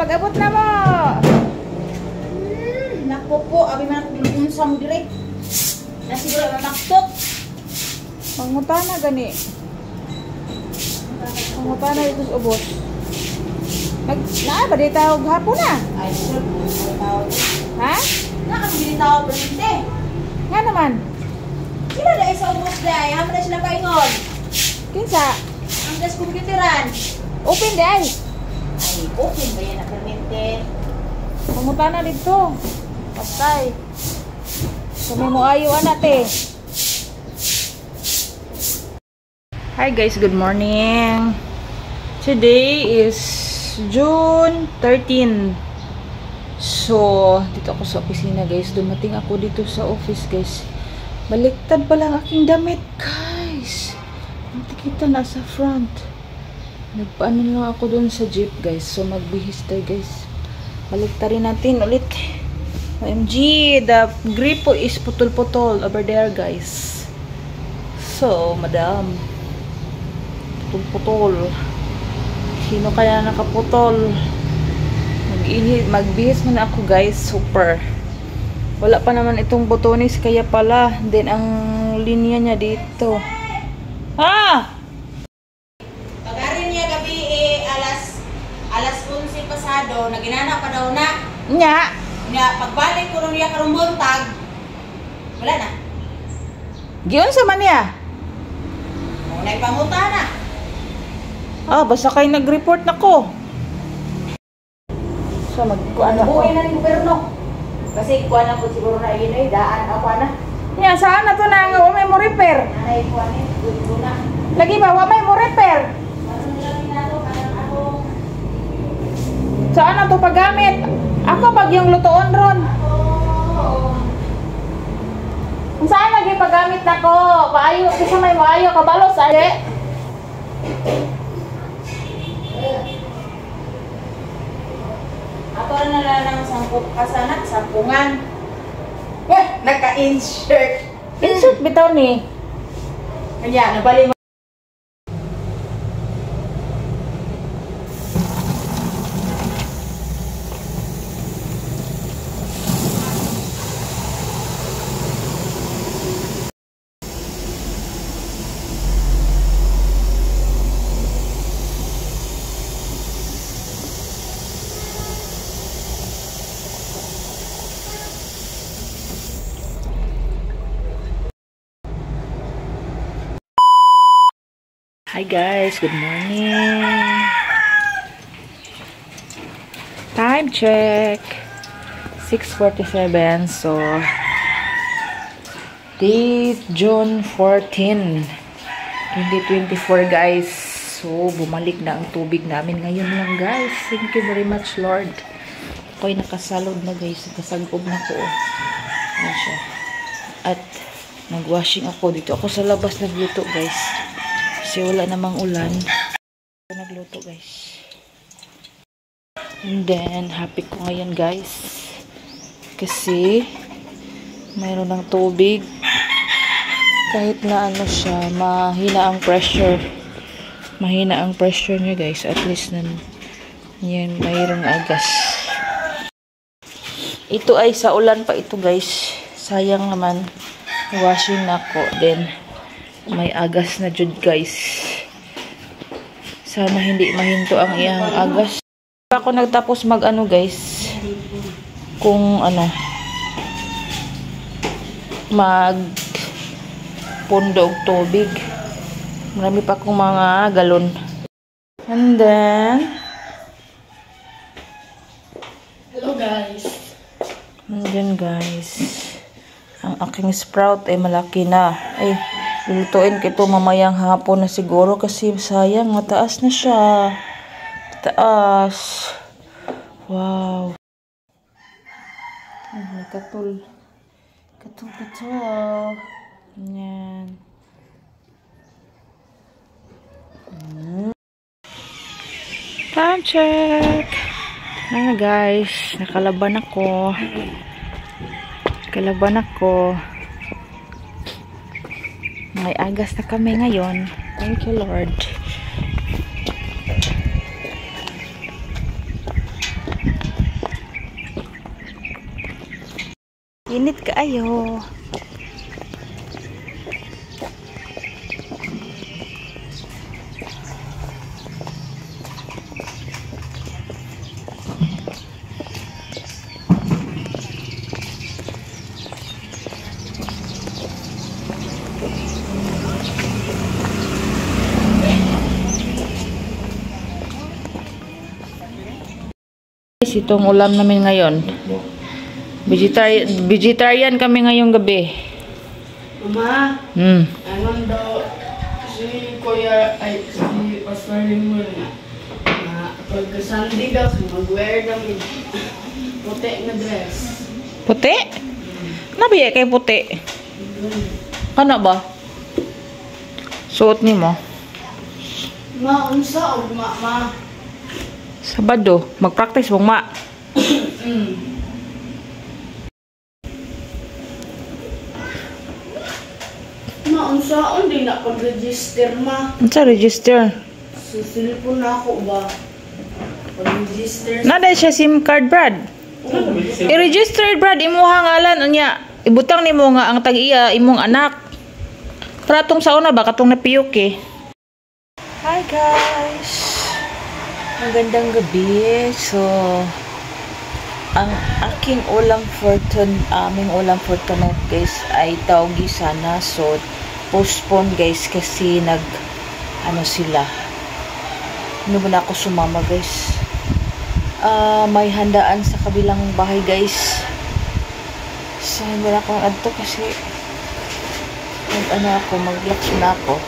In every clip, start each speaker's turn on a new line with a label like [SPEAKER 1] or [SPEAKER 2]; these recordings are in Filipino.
[SPEAKER 1] pag-abot na mo.
[SPEAKER 2] Nako po, abi man unsa mo dire. Nasiguro mamaktot.
[SPEAKER 1] Pangutana gani. Pangutana ito sa ubos. Ba di tawag hapon na?
[SPEAKER 2] Ay, sir. Tawag.
[SPEAKER 1] Ha?
[SPEAKER 2] Nakabili tawag presente.
[SPEAKER 1] Nga naman.
[SPEAKER 2] Sila dahil sa ubos dahil. Hama na sila kaingon.
[SPEAKER 1] Kinsa?
[SPEAKER 2] Ang gas kumputiran.
[SPEAKER 1] Open di ay.
[SPEAKER 2] Ay, open ba yan na permente?
[SPEAKER 1] Pangutana dito. Patay. Kami mo ayo anate. Hi guys, good morning. Today is June 13. So, dito ako sa opisina guys. Dumating ako dito sa office guys. Baliktad pa lang aking damit guys. Nakikita na sa front. Nagpaano lang ako dun sa jeep guys. So, magbihis tayo guys. Baliktarin natin ulit. OMG, the gripo is putol-putol over there guys. So, madam. Putol-putol. Sino kaya nakaputol? Magbihis man ako guys. Super. Wala pa naman itong botones kaya pala. Then ang linya niya dito. Ha!
[SPEAKER 2] Pag-arin niya gabi alas 11 pasado, naginana pa daw na.
[SPEAKER 1] Nya.
[SPEAKER 2] Nga, pagbalik ko niya karong buntag, wala na.
[SPEAKER 1] Giyon sa man niya.
[SPEAKER 2] Muna ipamuta na.
[SPEAKER 1] Basta kayo nag-report na ko. So, magkuhan ako.
[SPEAKER 2] Buhay na ng gobyerno. Kasi kuha na po siguro na yun ay daan ako na.
[SPEAKER 1] Yan, saan na to na nga? Wamay mo repair.
[SPEAKER 2] Nanay kuha na yun. Na.
[SPEAKER 1] Lagi ba? Wamay mo repair. Saan na to paggamit? Ako pag yung lutoon ron. Saan lagi paggamit na ko? Paayo, kasi may maayo kabalos. Ay,
[SPEAKER 2] Ato na lang sampung kasanat, sampungan. Naka-insert.
[SPEAKER 1] insert bitaw ni.
[SPEAKER 2] Kanya, nabali mo.
[SPEAKER 1] Hi guys, good morning. Time check. 6:47. So, date June 14, 2024 guys. So, bumalik na ang tubig namin ngayon lang guys. Thank you very much Lord. Ako'y nakasalod na guys. Nakasagpob na ko. Ayan siya. At nagwashing ako. Dito ako sa labas nagluto guys. Kasi wala namang ulan. Nagluto guys. And then, happy ko ngayon guys. Kasi, mayroon ng tubig. Kahit na ano siya, mahina ang pressure. Mahina ang pressure niya guys. At least yan, mayroong agas. Ito ay sa ulan pa ito guys. Sayang naman. Washing na ako. Then, may agas na jud guys. Sana hindi mahinto ang iyang agas. Ako nagtapos mag ano guys. Kung ano mag pundo og tubig. Marami pa akong mga galon. And then
[SPEAKER 2] Hello guys.
[SPEAKER 1] and then guys, ang aking sprout ay malaki na. Ay, lulutuin ko ito mamayang hapon na siguro kasi sayang, mataas na siya. Taas. Wow. Ay, katul. Katul. Yan. Time check. Guys, nakalaban ako. May agas na kami ngayon. Thank you Lord. init kaayo. Itong ulam namin ngayon. Vegetarian kami ngayong gabi.
[SPEAKER 3] Mama, anong daw si Kuya, ay si Pastor Limon na pagka-Sunday daw, mag-wear namin puti na dress.
[SPEAKER 1] Puti? Nabiya kay puti. Ano ba? Suot ni mo?
[SPEAKER 3] Unsa og ma?
[SPEAKER 1] Sabado, mag-practice mong ma.
[SPEAKER 3] Unsaon din na pag-register ma?
[SPEAKER 1] Unsa register?
[SPEAKER 3] Sa cellphone na ako ba? Pag-register.
[SPEAKER 1] Nada siya SIM card, Brad. I-registered, Brad, imuha ngalan unya. Ibutang nimo nga ang tag-iya imong anak. Para tong sauna ba katong napiyok eh. Hi guys. Magandang gabi. So, ang aking ulam for aming ulam for tonight guys ay tawgi sana. So, postpone guys kasi sila. Ano ba na ako sumama guys? May handaan sa kabilang bahay guys. So, hindi na akong adto kasi mag-relax na ako.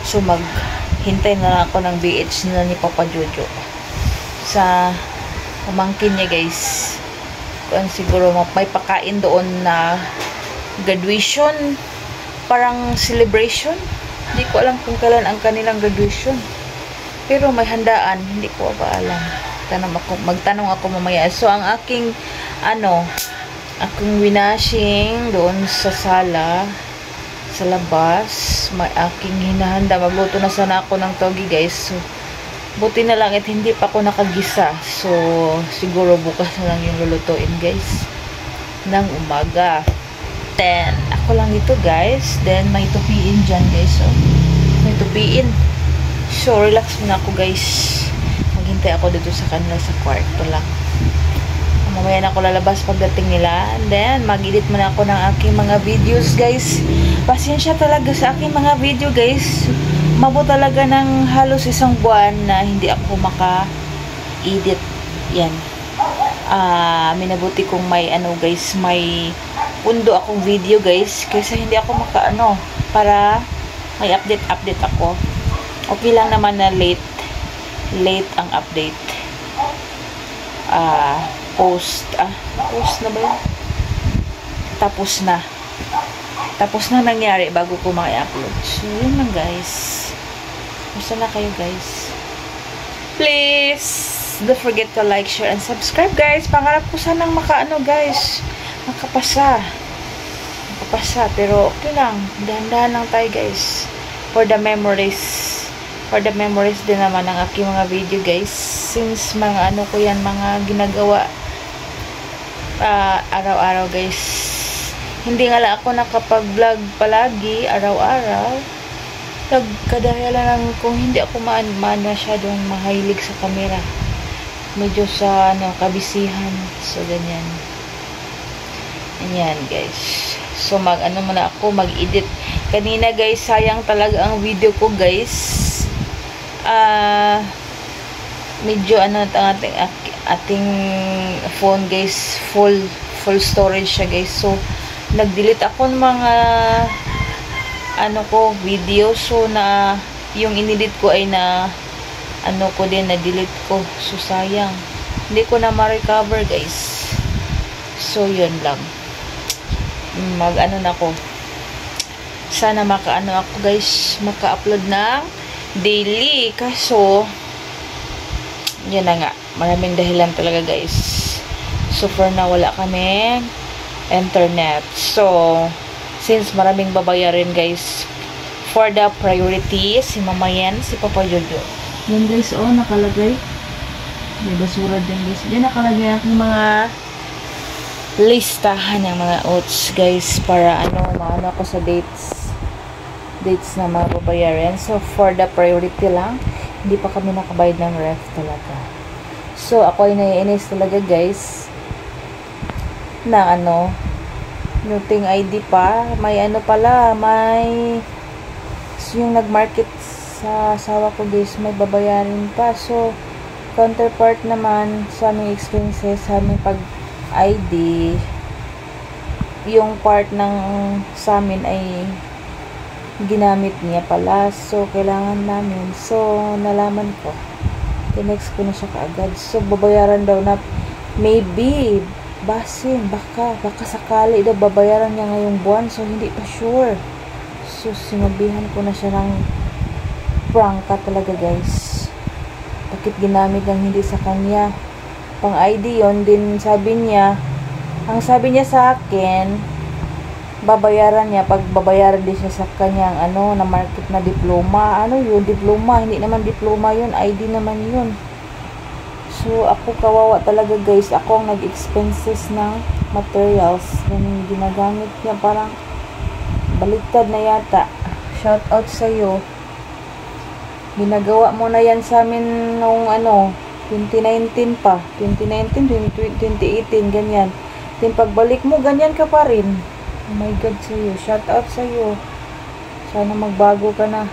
[SPEAKER 1] So, hintay na lang ako ng BH na ni Papa Jojo sa pamangkin niya guys. Kung siguro may pakain doon na graduation, parang celebration. Hindi ko alam kung kailan ang kanilang graduation, pero may handaan, hindi ko pa alam. Magtanong ako mamaya. So ang aking winashing doon sa sala, sa labas, may aking hinahanda. Magluto na sana ako ng togi guys. So, buti na lang at hindi pa ako nakagisa. So, siguro bukas na lang yung lulutuin guys ng umaga. Then, ako lang dito guys. Then, may tupiin dyan guys. So, may tupiin. So, relax muna ako guys. Maghintay ako dito sa kanila sa kwarto lang. Mamaya na ako lalabas pagdating nila. And then, mag-edit muna ako ng aking mga videos, guys. Pasensya talaga sa aking mga video, guys. Mabo talaga ng halos isang buwan na hindi ako maka-edit. Yan. Minabuti kong may guys, may pundo akong video, guys. Kaysa hindi ako para may update ako. Okay lang naman na late ang update. Post na ba yun? Tapos na nangyari bago ko ma-upload. So, yun lang guys. Basta na kayo guys. Please, don't forget to like, share, and subscribe guys. Pangarap ko sanang guys. Makapasa. Pero okay lang. Dahan-dahan lang tayo guys. For the memories din naman ng aking mga video guys. Since mga ko yan, mga ginagawa araw-araw guys. Hindi nga lang ako nakapag-vlog palagi araw-araw. Kadahilan lang kung hindi ako masyadong mahilig sa camera. Medyo sa kabisihan. So ganyan. Ayan guys. So muna ako mag-edit. Kanina guys, sayang talaga ang video ko guys. Medyo ating phone guys, full storage siya guys. So nag-delete ako ng mga video. So na yung inedit ko ay na na-delete ko. So sayang, hindi ko na ma-recover guys. So yun lang, na ako. Sana ako guys, maka-upload ng daily. Kaso yan na nga, maraming dahilan talaga guys. So for now, wala kami internet. So since maraming babayarin guys, for the priority, si Mama Yan, si Papa Jojo. Yan guys, nakalagay. May basura din guys. Diyan nakalagay ang mga listahan ng mga oats guys para maano ako sa dates na mga babayaran. So for the priority lang, hindi pa kami nakabayad ng ref talaga. So ako ay naiinis talaga guys na nuting ID pa, may pala, may yung nagmarket sa asawa ko guys, may babayarin pa. So counterpart naman sa aming expenses, sa aming pag-ID, yung part ng sa amin ay ginamit niya pala. So, kailangan namin. So, nalaman ko. Tinext ko na siya kaagad. So, babayaran daw na maybe, basin, baka sakali daw babayaran niya ngayong buwan. So, hindi pa sure. So, sinabihan ko na siya ng prangka talaga guys. Bakit ginamit ang hindi sa kanya? Pang ID yon din sabi niya. Ang sabi niya sa akin, babayaran niya pag babayaran din siya sa kanyang na market na diploma. Ano yun? Diploma. Hindi naman diploma yun. ID naman yun. So, ako kawawa talaga guys. Ako ang nag-expenses ng materials. Yung ginagamit niya parang baliktad na yata. Shout out sa'yo. Ginagawa mo na yan sa amin nung 2019 pa. 2019, 2018, ganyan. Then pagbalik mo, ganyan ka pa rin. Oh my God sa'yo. Shout out sa'yo. Sana magbago ka na.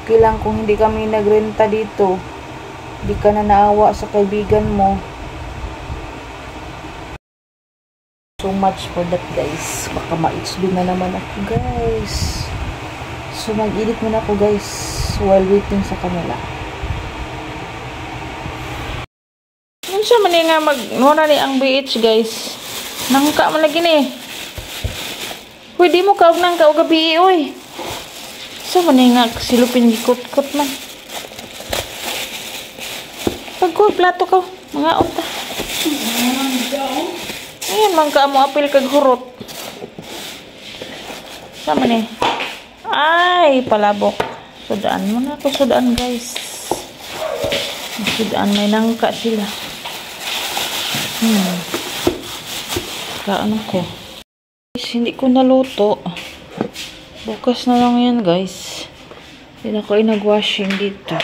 [SPEAKER 1] Okay lang kung hindi kami nagrenta dito. Hindi ka na naawa sa kaibigan mo. So much for that guys. Baka ma-HB na naman ako guys. So, mag-edit muna ako guys while waiting sa kanila. Ano siya man nga muna ni ang BH guys. Nangka man lagi ni. Pwede mo kaog nang kaog gabi oy. So, man nga silupin gikot-kot man. Pagkul plato ka. Mga ota. Ayan, mangka mo apil kag hurot. Sama ni. Ay, palabok. Sudaan mo na ito. Sudaan, guys. Sudaan. May nangka sila. Kaano ko. Guys, hindi ko naluto. Bukas na lang yan, guys. Hindi na ko nag-washing dito.